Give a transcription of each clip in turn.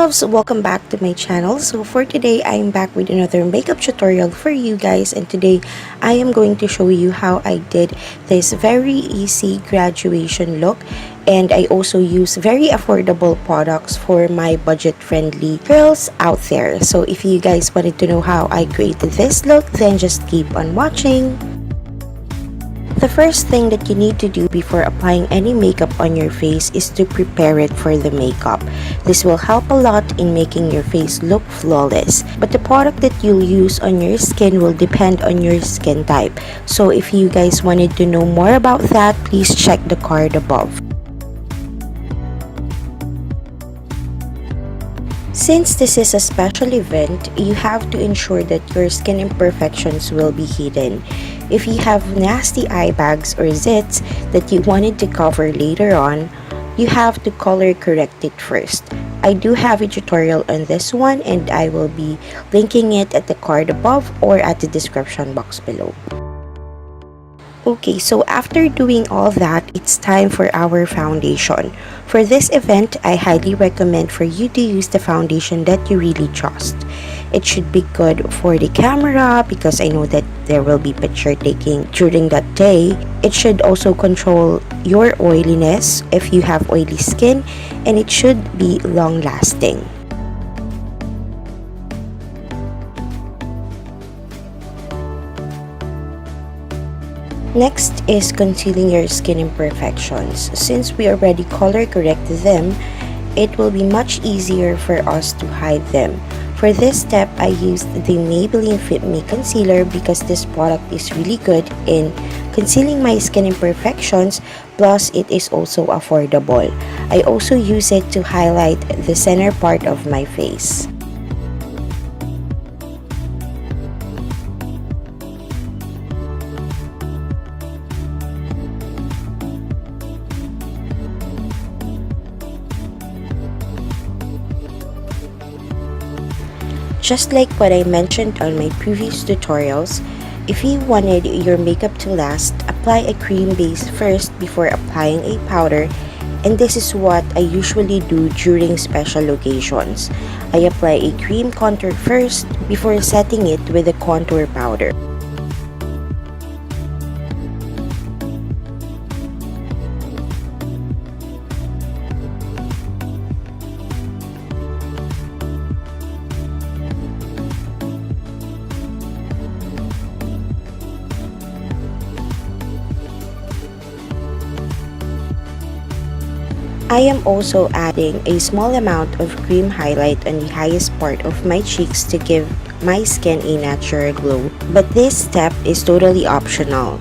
loves, welcome back to my channel. So for today, I'm back with another makeup tutorial for you guys, and today I am going to show you how I did this very easy graduation look, and I also use very affordable products for my budget-friendly girls out there. So if you guys wanted to know how I created this look, then just keep on watching. The first thing that you need to do before applying any makeup on your face is to prepare it for the makeup. This will help a lot in making your face look flawless. But the product that you'll use on your skin will depend on your skin type. So if you guys wanted to know more about that, please check the card above. Since this is a special event, you have to ensure that your skin imperfections will be hidden. If you have nasty eye bags or zits that you wanted to cover later on, you have to color correct it first. I do have a tutorial on this one, and I will be linking it at the card above or at the description box below. Okay, so after doing all that, it's time for our foundation. For this event, I highly recommend for you to use the foundation that you really trust. It should be good for the camera because I know that there will be picture taking during that day. It should also control your oiliness if you have oily skin, and it should be long lasting. Next is concealing your skin imperfections. Since we already color corrected them, it will be much easier for us to hide them. For this step, I used the Maybelline Fit Me Concealer because this product is really good in concealing my skin imperfections, plus it is also affordable. I also use it to highlight the center part of my face. Just like what I mentioned on my previous tutorials, if you wanted your makeup to last, apply a cream base first before applying a powder, and this is what I usually do during special occasions. I apply a cream contour first before setting it with a contour powder. I am also adding a small amount of cream highlight on the highest part of my cheeks to give my skin a natural glow, but this step is totally optional.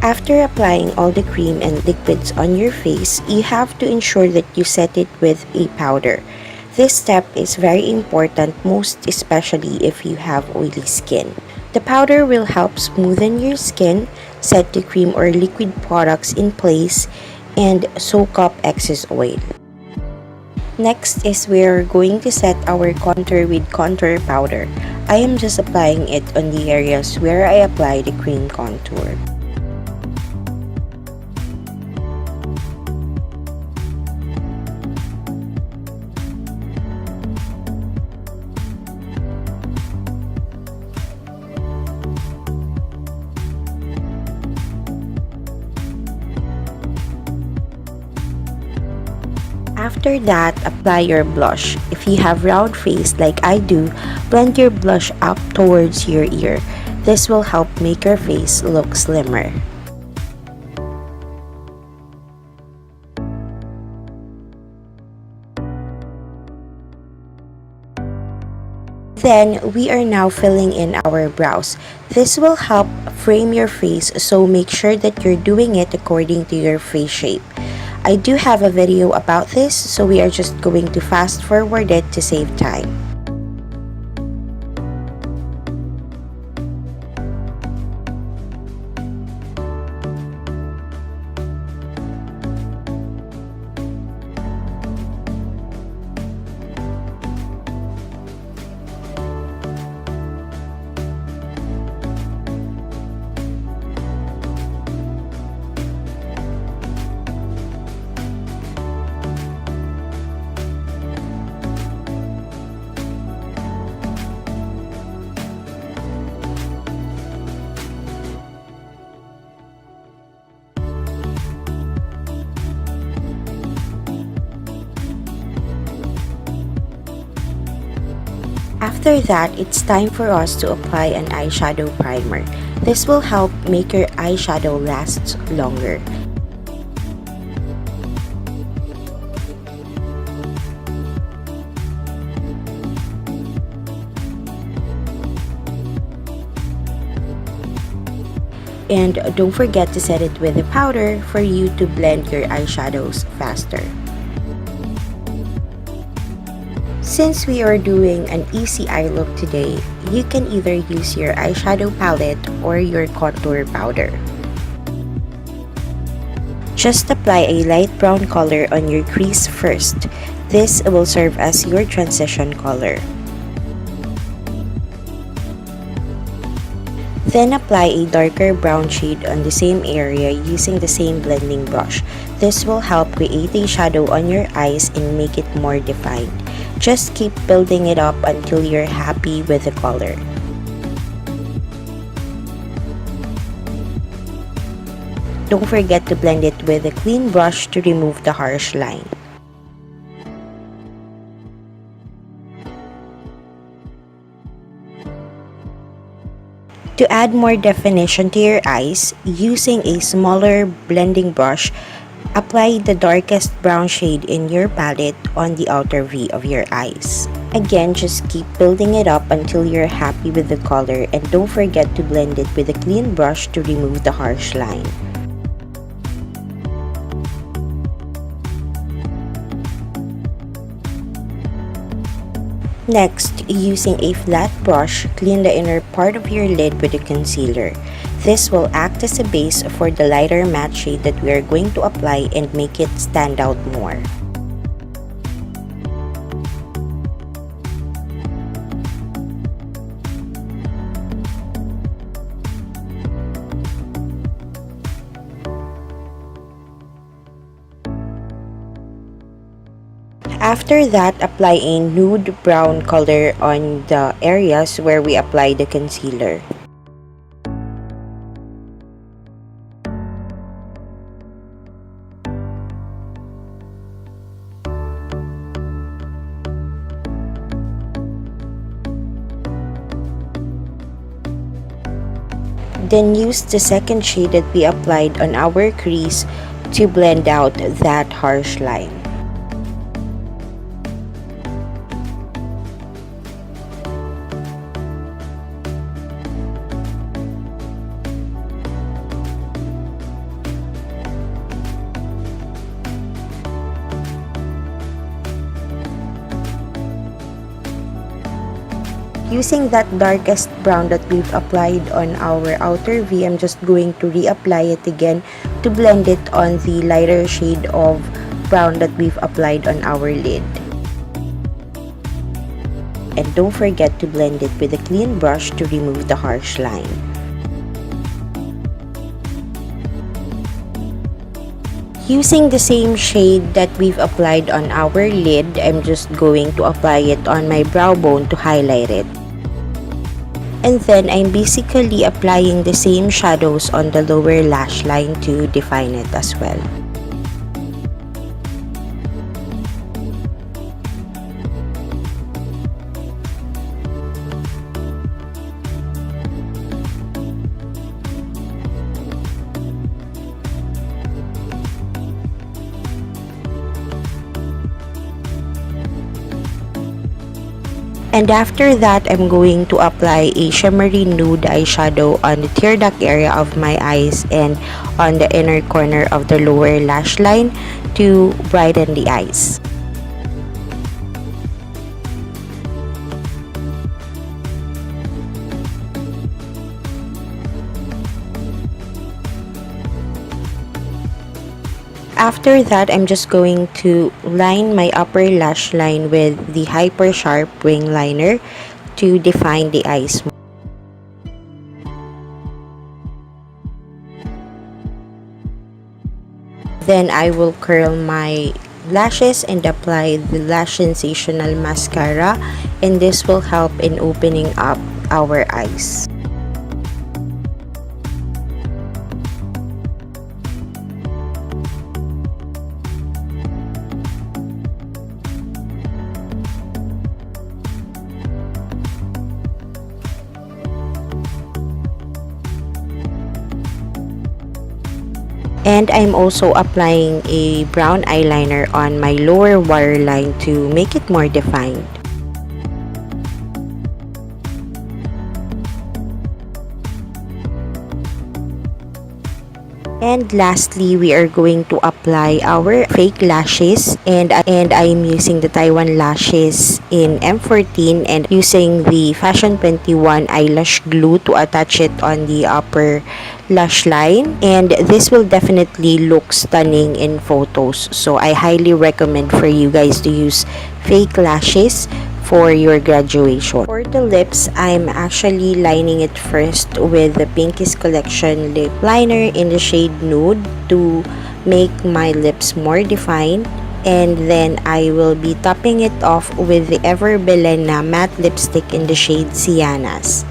After applying all the cream and liquids on your face, you have to ensure that you set it with a powder. This step is very important, most especially if you have oily skin. The powder will help smoothen your skin, set the cream or liquid products in place, and soak up excess oil. Next is we're going to set our contour with contour powder. I am just applying it on the areas where I apply the cream contour. After that, apply your blush. If you have round face like I do, blend your blush up towards your ear. This will help make your face look slimmer. Then, we are now filling in our brows. This will help frame your face, so make sure that you're doing it according to your face shape. I do have a video about this, so we are just going to fast forward it to save time. After that, it's time for us to apply an eyeshadow primer. This will help make your eyeshadow last longer. And don't forget to set it with the powder for you to blend your eyeshadows faster. Since we are doing an easy eye look today, you can either use your eyeshadow palette or your contour powder. Just apply a light brown color on your crease first. This will serve as your transition color. Then apply a darker brown shade on the same area using the same blending brush. This will help create a shadow on your eyes and make it more defined. Just keep building it up until you're happy with the color. Don't forget to blend it with a clean brush to remove the harsh line. To add more definition to your eyes, using a smaller blending brush, apply the darkest brown shade in your palette on the outer V of your eyes. Again, just keep building it up until you're happy with the color, and don't forget to blend it with a clean brush to remove the harsh line. Next, using a flat brush, clean the inner part of your lid with a concealer. This will act as a base for the lighter matte shade that we are going to apply and make it stand out more. After that, apply a nude brown color on the areas where we apply the concealer. Then use the second shade that we applied on our crease to blend out that harsh line. Using that darkest brown that we've applied on our outer V, I'm just going to reapply it again to blend it on the lighter shade of brown that we've applied on our lid. And don't forget to blend it with a clean brush to remove the harsh line. Using the same shade that we've applied on our lid, I'm just going to apply it on my brow bone to highlight it. And then I'm basically applying the same shadows on the lower lash line to define it as well. And after that, I'm going to apply a shimmery nude eyeshadow on the tear duct area of my eyes and on the inner corner of the lower lash line to brighten the eyes. After that, I'm just going to line my upper lash line with the hyper sharp wing liner to define the eyes. Then I will curl my lashes and apply the Lash Sensational mascara, and this will help in opening up our eyes. And I'm also applying a brown eyeliner on my lower waterline to make it more defined. And lastly, we are going to apply our fake lashes, and I'm using the Taiwan lashes in M14 and using the Fashion 21 eyelash glue to attach it on the upper lash line, and this will definitely look stunning in photos. So I highly recommend for you guys to use fake lashes for your graduation. For the lips, I'm actually lining it first with the Pinkies Collection lip liner in the shade Nude to make my lips more defined. And then I will be topping it off with the Ever Belena matte lipstick in the shade Siennas.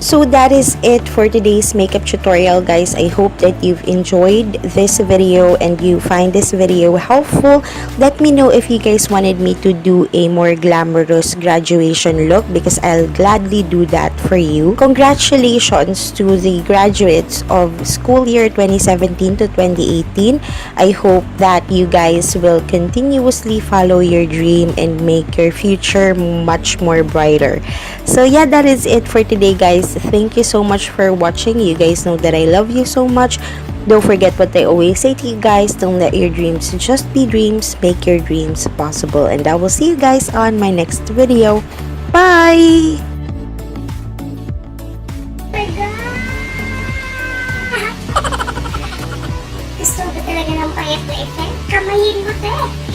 So that is it for today's makeup tutorial, guys. I hope that you've enjoyed this video and you find this video helpful. Let me know if you guys wanted me to do a more glamorous graduation look, because I'll gladly do that for you. Congratulations to the graduates of school year 2017 to 2018. I hope that you guys will continuously follow your dream and make your future much more brighter. So yeah, that is it for today, guys. Thank you so much for watching. You guys know that I love you so much. Don't forget what I always say to you guys. Don't let your dreams just be dreams. Make your dreams possible. And I will see you guys on my next video. Bye! Gusto ko talaga ng payat na effect. Kamayin mo, te.